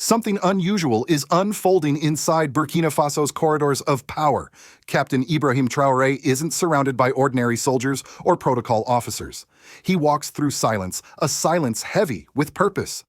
Something unusual is unfolding inside Burkina Faso's corridors of power. Captain Ibrahim Traoré isn't surrounded by ordinary soldiers or protocol officers. He walks through silence, a silence heavy with purpose.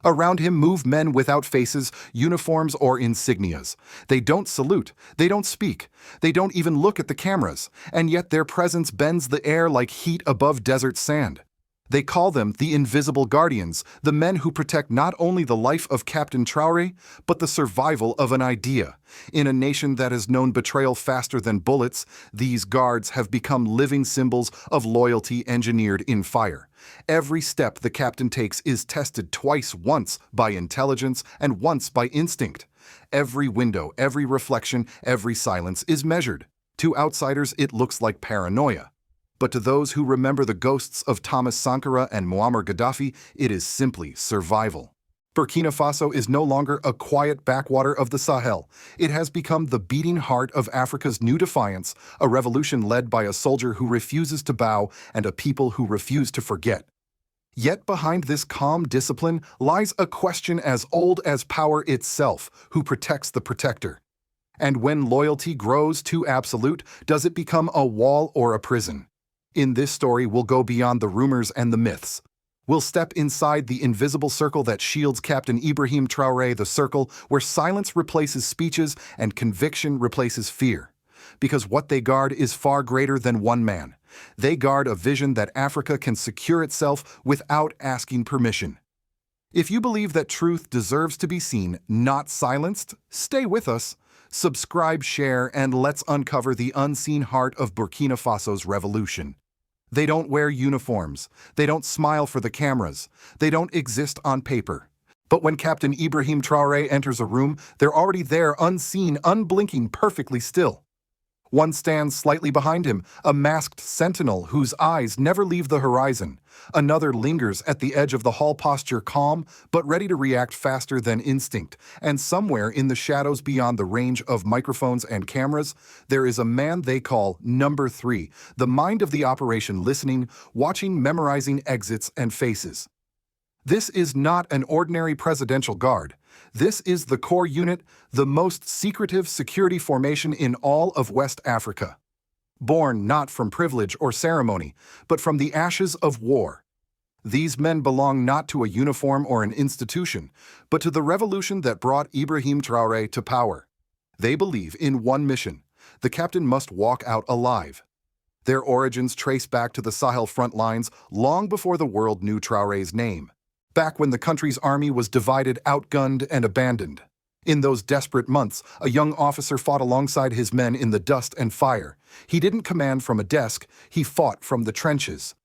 Around him move men without faces, uniforms, or insignias. They don't salute, they don't speak, they don't even look at the cameras, and yet their presence bends the air like heat above desert sand. They call them the Invisible Guardians, the men who protect not only the life of Captain Traoré, but the survival of an idea. In a nation that has known betrayal faster than bullets, these guards have become living symbols of loyalty engineered in fire. Every step the captain takes is tested twice, once by intelligence and once by instinct. Every window, every reflection, every silence is measured. To outsiders, it looks like paranoia. But to those who remember the ghosts of Thomas Sankara and Muammar Gaddafi, it is simply survival. Burkina Faso is no longer a quiet backwater of the Sahel. It has become the beating heart of Africa's new defiance, a revolution led by a soldier who refuses to bow and a people who refuse to forget. Yet behind this calm discipline lies a question as old as power itself: who protects the protector? And when loyalty grows too absolute, does it become a wall or a prison? In this story, we'll go beyond the rumors and the myths. We'll step inside the invisible circle that shields Captain Ibrahim Traoré, the circle where silence replaces speeches and conviction replaces fear. Because what they guard is far greater than one man. They guard a vision that Africa can secure itself without asking permission. If you believe that truth deserves to be seen, not silenced, stay with us. Subscribe, share, and let's uncover the unseen heart of Burkina Faso's revolution. They don't wear uniforms. They don't smile for the cameras. They don't exist on paper. But when Captain Ibrahim Traoré enters a room, they're already there, unseen, unblinking, perfectly still. One stands slightly behind him, a masked sentinel whose eyes never leave the horizon. Another lingers at the edge of the hall, posture calm, but ready to react faster than instinct. And somewhere in the shadows beyond the range of microphones and cameras, there is a man they call Number 3, the mind of the operation, listening, watching, memorizing exits and faces. This is not an ordinary presidential guard. This is the core unit, the most secretive security formation in all of West Africa. Born not from privilege or ceremony, but from the ashes of war. These men belong not to a uniform or an institution, but to the revolution that brought Ibrahim Traoré to power. They believe in one mission: the captain must walk out alive. Their origins trace back to the Sahel front lines long before the world knew Traoré's name. Back when the country's army was divided, outgunned, and abandoned. In those desperate months, a young officer fought alongside his men in the dust and fire. He didn't command from a desk, he fought from the trenches.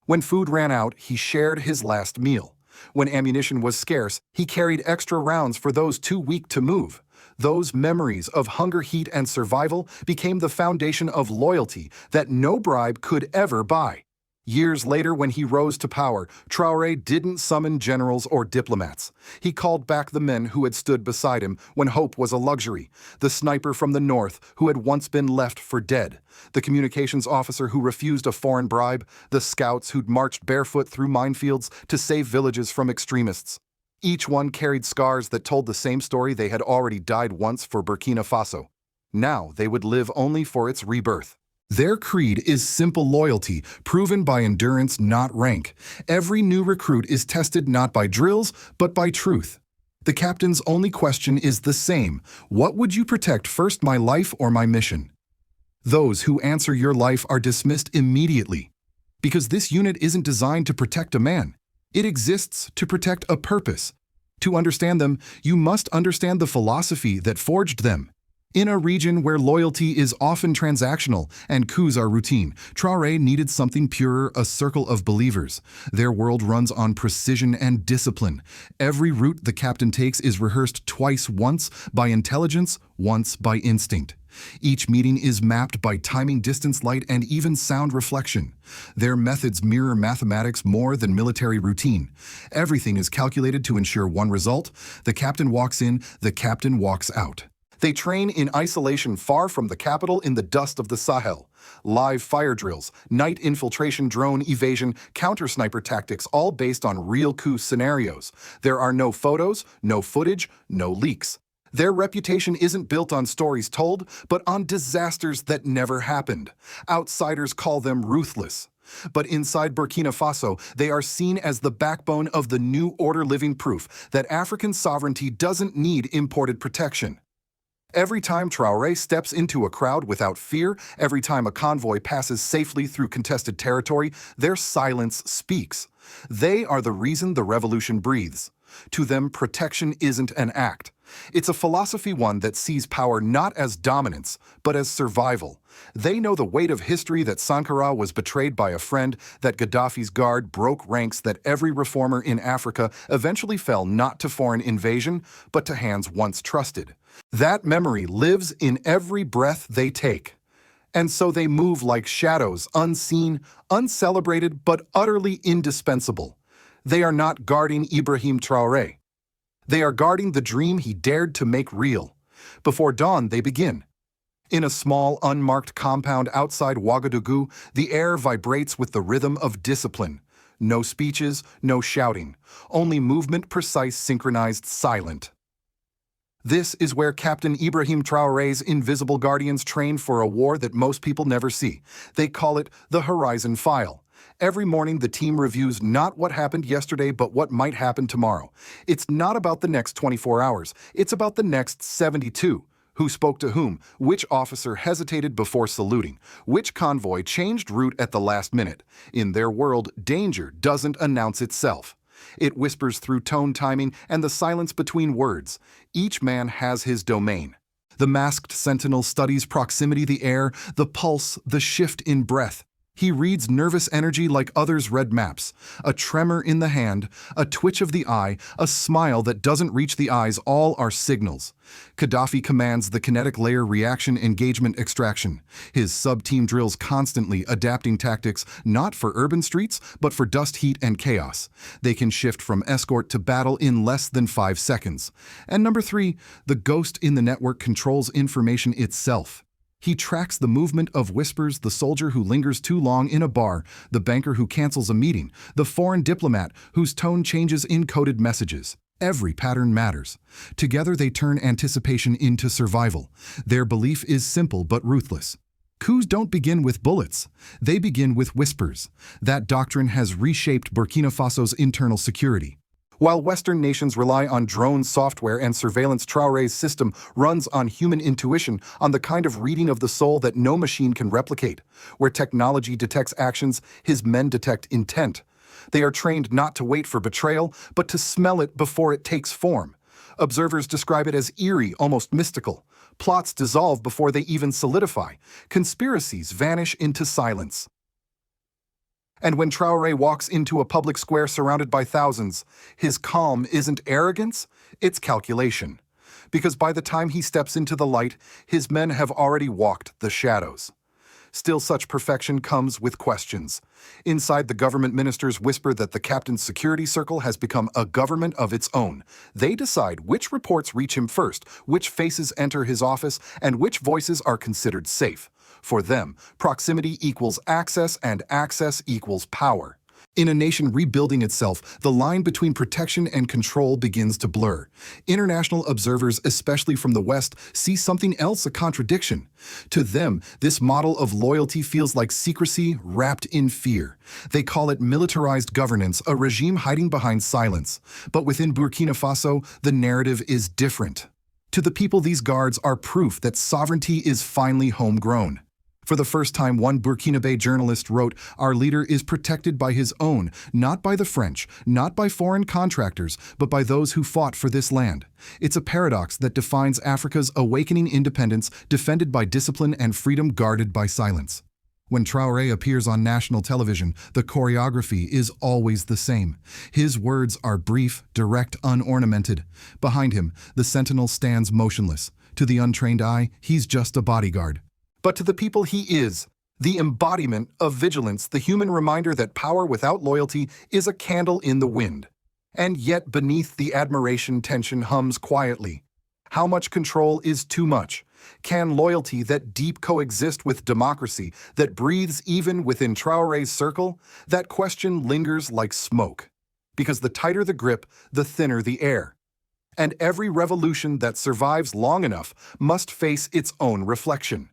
When food ran out, he shared his last meal. When ammunition was scarce, he carried extra rounds for those too weak to move. Those memories of hunger, heat, and survival became the foundation of loyalty that no bribe could ever buy. Years later, when he rose to power, Traoré didn't summon generals or diplomats. He called back the men who had stood beside him when hope was a luxury, the sniper from the north who had once been left for dead, the communications officer who refused a foreign bribe, the scouts who'd marched barefoot through minefields to save villages from extremists. Each one carried scars that told the same story: they had already died once for Burkina Faso. Now they would live only for its rebirth. Their creed is simple loyalty, proven by endurance, not rank. Every new recruit is tested not by drills, but by truth. The captain's only question is the same: what would you protect first, my life or my mission? Those who answer your life are dismissed immediately. Because this unit isn't designed to protect a man. It exists to protect a purpose. To understand them, you must understand the philosophy that forged them. In a region where loyalty is often transactional and coups are routine, Traoré needed something purer, a circle of believers. Their world runs on precision and discipline. Every route the captain takes is rehearsed twice, once by intelligence, once by instinct. Each meeting is mapped by timing, distance, light, and even sound reflection. Their methods mirror mathematics more than military routine. Everything is calculated to ensure one result: the captain walks in, the captain walks out. They train in isolation far from the capital in the dust of the Sahel. Live fire drills, night infiltration, drone evasion, counter-sniper tactics, all based on real coup scenarios. There are no photos, no footage, no leaks. Their reputation isn't built on stories told, but on disasters that never happened. Outsiders call them ruthless. But inside Burkina Faso, they are seen as the backbone of the new order, living proof that African sovereignty doesn't need imported protection. Every time Traoré steps into a crowd without fear, every time a convoy passes safely through contested territory, their silence speaks. They are the reason the revolution breathes. To them, protection isn't an act. It's a philosophy, one that sees power not as dominance, but as survival. They know the weight of history, that Sankara was betrayed by a friend, that Gaddafi's guard broke ranks, that every reformer in Africa eventually fell not to foreign invasion, but to hands once trusted. That memory lives in every breath they take. And so they move like shadows, unseen, uncelebrated, but utterly indispensable. They are not guarding Ibrahim Traoré. They are guarding the dream he dared to make real. Before dawn, they begin. In a small, unmarked compound outside Ouagadougou, the air vibrates with the rhythm of discipline. No speeches, no shouting, only movement, precise, synchronized, silent. This is where Captain Ibrahim Traoré's invisible guardians train for a war that most people never see. They call it the Horizon File. Every morning, the team reviews not what happened yesterday, but what might happen tomorrow. It's not about the next 24 hours. It's about the next 72. Who spoke to whom? Which officer hesitated before saluting? Which convoy changed route at the last minute? In their world, danger doesn't announce itself. It whispers through tone, timing, and the silence between words. Each man has his domain. The masked sentinel studies proximity, the air, the pulse, the shift in breath. He reads nervous energy like others read maps. A tremor in the hand, a twitch of the eye, a smile that doesn't reach the eyes, all are signals. Gaddafi commands the kinetic layer, reaction, engagement, extraction. His sub-team drills constantly, adapting tactics not for urban streets, but for dust, heat, and chaos. They can shift from escort to battle in less than 5 seconds. And number 3, the ghost in the network controls information itself. He tracks the movement of whispers, the soldier who lingers too long in a bar, the banker who cancels a meeting, the foreign diplomat whose tone changes in coded messages. Every pattern matters. Together they turn anticipation into survival. Their belief is simple but ruthless. Coups don't begin with bullets. They begin with whispers. That doctrine has reshaped Burkina Faso's internal security. While Western nations rely on drone software and surveillance, Traoré's system runs on human intuition, on the kind of reading of the soul that no machine can replicate. Where technology detects actions, his men detect intent. They are trained not to wait for betrayal, but to smell it before it takes form. Observers describe it as eerie, almost mystical. Plots dissolve before they even solidify. Conspiracies vanish into silence. And when Traoré walks into a public square surrounded by thousands, his calm isn't arrogance, it's calculation. Because by the time he steps into the light, his men have already walked the shadows. Still, such perfection comes with questions. Inside, the government ministers whisper that the captain's security circle has become a government of its own. They decide which reports reach him first, which faces enter his office, and which voices are considered safe. For them, proximity equals access, and access equals power. In a nation rebuilding itself, the line between protection and control begins to blur. International observers, especially from the West, see something else, a contradiction. To them, this model of loyalty feels like secrecy wrapped in fear. They call it militarized governance, a regime hiding behind silence. But within Burkina Faso, the narrative is different. To the people, these guards are proof that sovereignty is finally homegrown. For the first time, one Burkinabe journalist wrote, "Our leader is protected by his own, not by the French, not by foreign contractors, but by those who fought for this land." It's a paradox that defines Africa's awakening independence, defended by discipline and freedom guarded by silence. When Traoré appears on national television, the choreography is always the same. His words are brief, direct, unornamented. Behind him, the sentinel stands motionless. To the untrained eye, he's just a bodyguard. But to the people, he is the embodiment of vigilance, the human reminder that power without loyalty is a candle in the wind. And yet beneath the admiration, tension hums quietly. How much control is too much? Can loyalty that deep coexist with democracy that breathes even within Traoré's circle? That question lingers like smoke. Because the tighter the grip, the thinner the air. And every revolution that survives long enough must face its own reflection.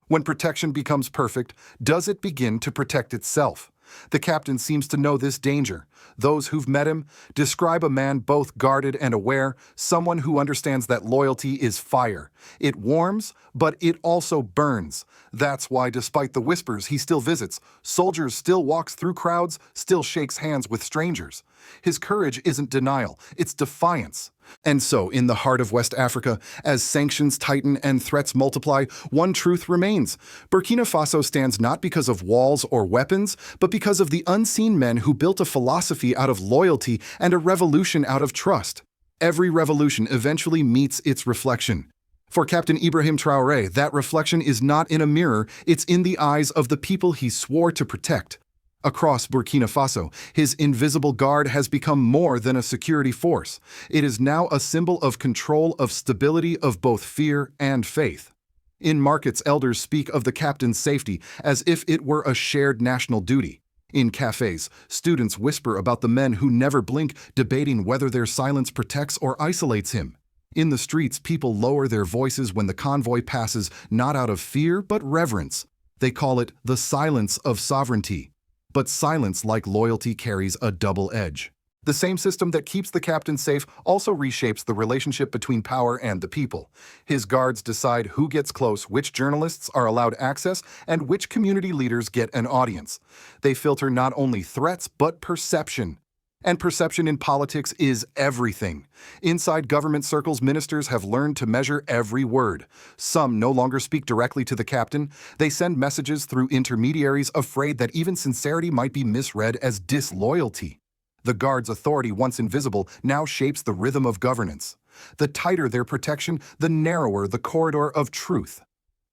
When protection becomes perfect, does it begin to protect itself? The captain seems to know this danger. Those who've met him describe a man both guarded and aware, someone who understands that loyalty is fire. It warms, but it also burns. That's why, despite the whispers he still visits, soldiers still walks through crowds, still shakes hands with strangers. His courage isn't denial, it's defiance. And so, in the heart of West Africa, as sanctions tighten and threats multiply, one truth remains. Burkina Faso stands not because of walls or weapons, but because of the unseen men who built a philosophy out of loyalty and a revolution out of trust. Every revolution eventually meets its reflection. For Captain Ibrahim Traoré, that reflection is not in a mirror, it's in the eyes of the people he swore to protect. Across Burkina Faso, his invisible guard has become more than a security force. It is now a symbol of control, of stability, of both fear and faith. In markets, elders speak of the captain's safety as if it were a shared national duty. In cafes, students whisper about the men who never blink, debating whether their silence protects or isolates him. In the streets, people lower their voices when the convoy passes, not out of fear but reverence. They call it the silence of sovereignty. But silence, like loyalty, carries a double edge. The same system that keeps the captain safe also reshapes the relationship between power and the people. His guards decide who gets close, which journalists are allowed access, and which community leaders get an audience. They filter not only threats, but perception. And perception in politics is everything. Inside government circles, ministers have learned to measure every word. Some no longer speak directly to the captain. They send messages through intermediaries, afraid that even sincerity might be misread as disloyalty. The guard's authority, once invisible, now shapes the rhythm of governance. The tighter their protection, the narrower the corridor of truth.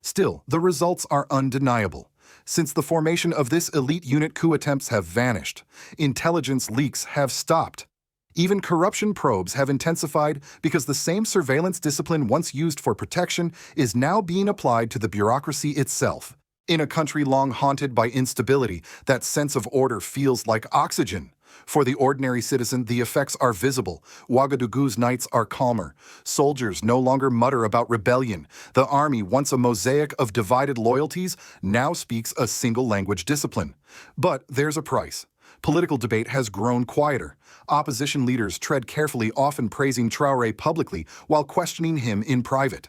Still, the results are undeniable. Since the formation of this elite unit, coup attempts have vanished. Intelligence leaks have stopped. Even corruption probes have intensified because the same surveillance discipline once used for protection is now being applied to the bureaucracy itself. In a country long haunted by instability, that sense of order feels like oxygen. For the ordinary citizen, the effects are visible. Ouagadougou's nights are calmer. Soldiers no longer mutter about rebellion. The army, once a mosaic of divided loyalties, now speaks a single language discipline. But there's a price. Political debate has grown quieter. Opposition leaders tread carefully, often praising Traoré publicly while questioning him in private.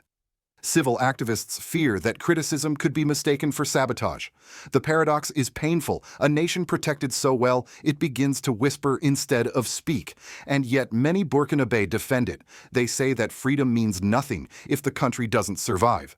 Civil activists fear that criticism could be mistaken for sabotage. The paradox is painful. A nation protected so well, it begins to whisper instead of speak. And yet many Burkinabe defend it. They say that freedom means nothing if the country doesn't survive.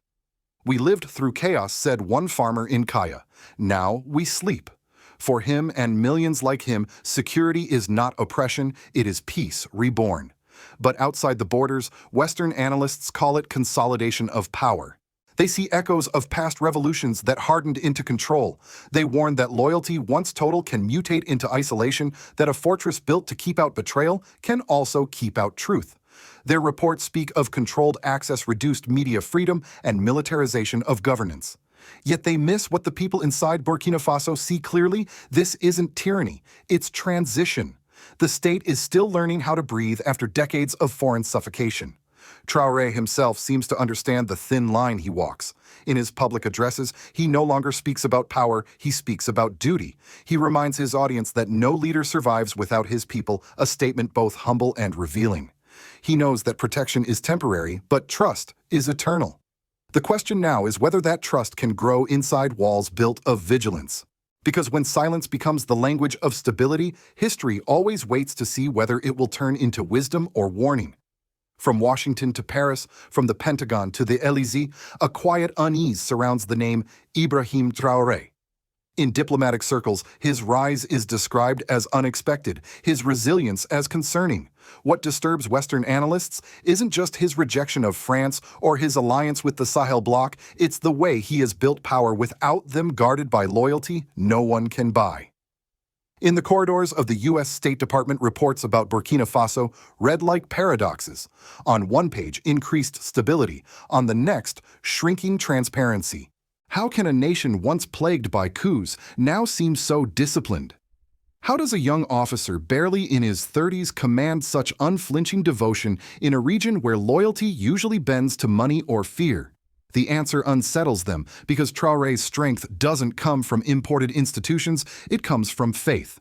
"We lived through chaos," said one farmer in Kaya. "Now we sleep." For him and millions like him, security is not oppression, it is peace reborn. But outside the borders, Western analysts call it consolidation of power. They see echoes of past revolutions that hardened into control. They warn that loyalty, once total, can mutate into isolation, that a fortress built to keep out betrayal can also keep out truth. Their reports speak of controlled access, reduced media freedom, and militarization of governance. Yet they miss what the people inside Burkina Faso see clearly. This isn't tyranny, it's transition. The state is still learning how to breathe after decades of foreign suffocation. Traoré himself seems to understand the thin line he walks. In his public addresses, he no longer speaks about power, he speaks about duty. He reminds his audience that no leader survives without his people, a statement both humble and revealing. He knows that protection is temporary, but trust is eternal. The question now is whether that trust can grow inside walls built of vigilance. Because when silence becomes the language of stability, history always waits to see whether it will turn into wisdom or warning. From Washington to Paris, from the Pentagon to the Élysée, a quiet unease surrounds the name Ibrahim Traoré. In diplomatic circles, his rise is described as unexpected, his resilience as concerning. What disturbs Western analysts isn't just his rejection of France or his alliance with the Sahel bloc, it's the way he has built power without them, guarded by loyalty no one can buy. In the corridors of the U.S. State Department reports about Burkina Faso read like paradoxes. On one page, increased stability. On the next, shrinking transparency. How can a nation once plagued by coups now seem so disciplined? How does a young officer barely in his 30s command such unflinching devotion in a region where loyalty usually bends to money or fear? The answer unsettles them because Traoré's strength doesn't come from imported institutions, it comes from faith.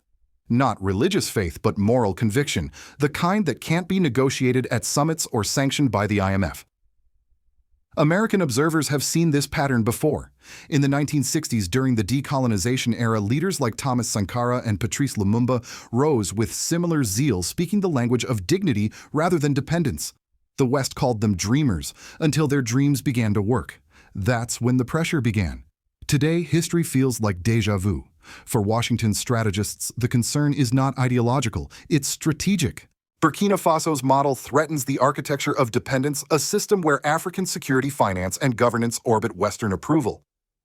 Not religious faith, but moral conviction, the kind that can't be negotiated at summits or sanctioned by the IMF. American observers have seen this pattern before. In the 1960s, during the decolonization era, leaders like Thomas Sankara and Patrice Lumumba rose with similar zeal, speaking the language of dignity rather than dependence. The West called them dreamers, until their dreams began to work. That's when the pressure began. Today, history feels like déjà vu. For Washington strategists, the concern is not ideological, it's strategic. Burkina Faso's model threatens the architecture of dependence, a system where African security, finance, and governance orbit Western approval.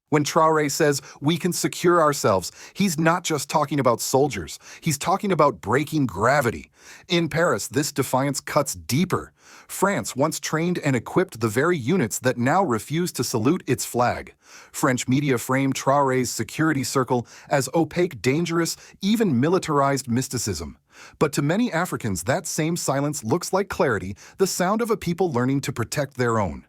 When Traoré says we can secure ourselves, he's not just talking about soldiers, he's talking about breaking gravity. In Paris, this defiance cuts deeper. France once trained and equipped the very units that now refuse to salute its flag. French media framed Traoré's security circle as opaque, dangerous, even militarized mysticism. But to many Africans, that same silence looks like clarity, the sound of a people learning to protect their own.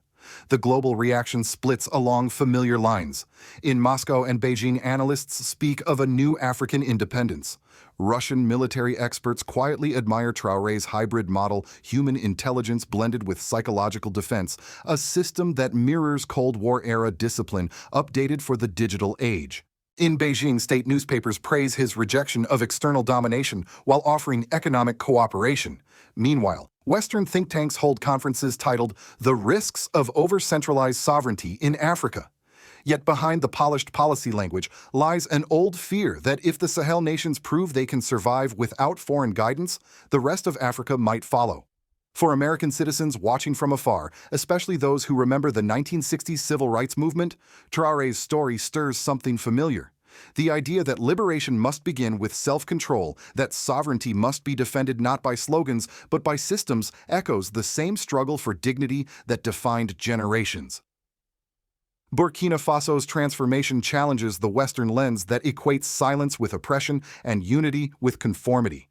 The global reaction splits along familiar lines. In Moscow and Beijing, analysts speak of a new African independence. Russian military experts quietly admire Traoré's hybrid model, human intelligence blended with psychological defense, a system that mirrors Cold War-era discipline, updated for the digital age. In Beijing, state newspapers praise his rejection of external domination while offering economic cooperation. Meanwhile, Western think tanks hold conferences titled The Risks of Over-Centralized Sovereignty in Africa. Yet behind the polished policy language lies an old fear that if the Sahel nations prove they can survive without foreign guidance, the rest of Africa might follow. For American citizens watching from afar, especially those who remember the 1960s civil rights movement, Traoré's story stirs something familiar. The idea that liberation must begin with self-control, that sovereignty must be defended not by slogans but by systems, echoes the same struggle for dignity that defined generations. Burkina Faso's transformation challenges the Western lens that equates silence with oppression and unity with conformity.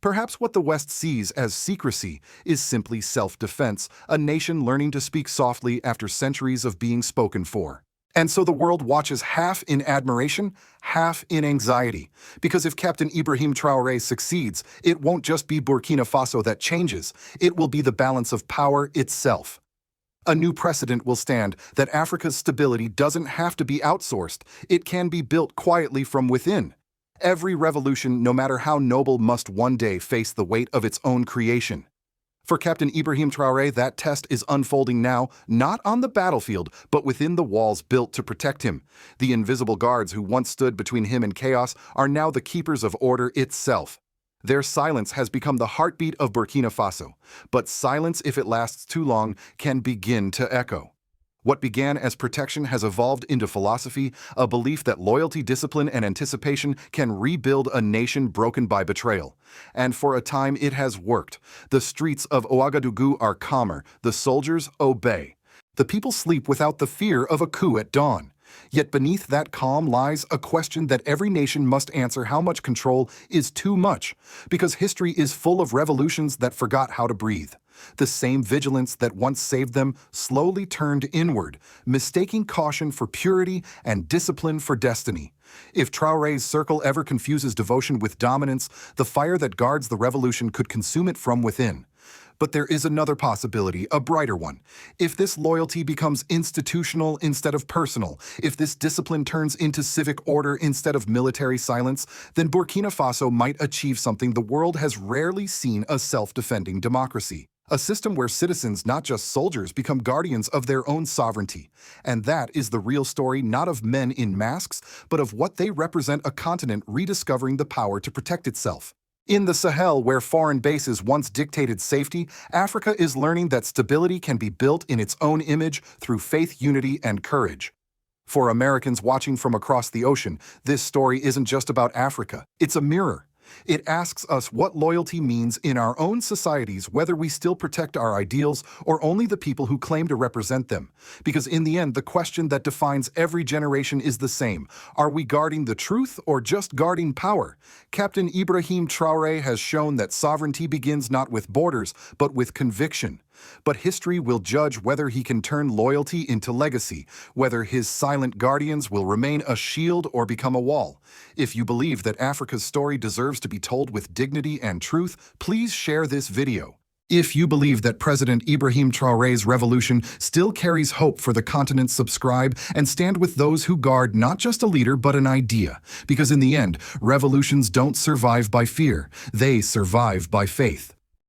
Perhaps what the West sees as secrecy is simply self-defense, a nation learning to speak softly after centuries of being spoken for. And so the world watches half in admiration, half in anxiety. Because if Captain Ibrahim Traoré succeeds, it won't just be Burkina Faso that changes, it will be the balance of power itself. A new precedent will stand that Africa's stability doesn't have to be outsourced, it can be built quietly from within. Every revolution, no matter how noble, must one day face the weight of its own creation. For Captain Ibrahim Traoré, that test is unfolding now, not on the battlefield, but within the walls built to protect him. The invisible guards who once stood between him and chaos are now the keepers of order itself. Their silence has become the heartbeat of Burkina Faso, but silence, if it lasts too long, can begin to echo. What began as protection has evolved into philosophy, a belief that loyalty, discipline, and anticipation can rebuild a nation broken by betrayal. And for a time it has worked. The streets of Ouagadougou are calmer, the soldiers obey. The people sleep without the fear of a coup at dawn. Yet beneath that calm lies a question that every nation must answer: how much control is too much? Because history is full of revolutions that forgot how to breathe. The same vigilance that once saved them slowly turned inward, mistaking caution for purity and discipline for destiny. If Traoré's circle ever confuses devotion with dominance, the fire that guards the revolution could consume it from within. But there is another possibility, a brighter one. If this loyalty becomes institutional instead of personal, if this discipline turns into civic order instead of military silence, then Burkina Faso might achieve something the world has rarely seen: a self-defending democracy. A system where citizens, not just soldiers, become guardians of their own sovereignty. And that is the real story, not of men in masks, but of what they represent: a continent rediscovering the power to protect itself. In the Sahel, where foreign bases once dictated safety, Africa is learning that stability can be built in its own image through faith, unity, and courage. For Americans watching from across the ocean, this story isn't just about Africa. It's a mirror. It asks us what loyalty means in our own societies, whether we still protect our ideals or only the people who claim to represent them. Because in the end, the question that defines every generation is the same. Are we guarding the truth or just guarding power? Captain Ibrahim Traoré has shown that sovereignty begins not with borders, but with conviction. But history will judge whether he can turn loyalty into legacy, whether his silent guardians will remain a shield or become a wall. If you believe that Africa's story deserves to be told with dignity and truth, please share this video. If you believe that President Ibrahim Traoré's revolution still carries hope for the continent, subscribe and stand with those who guard not just a leader but an idea. Because in the end, revolutions don't survive by fear, they survive by faith.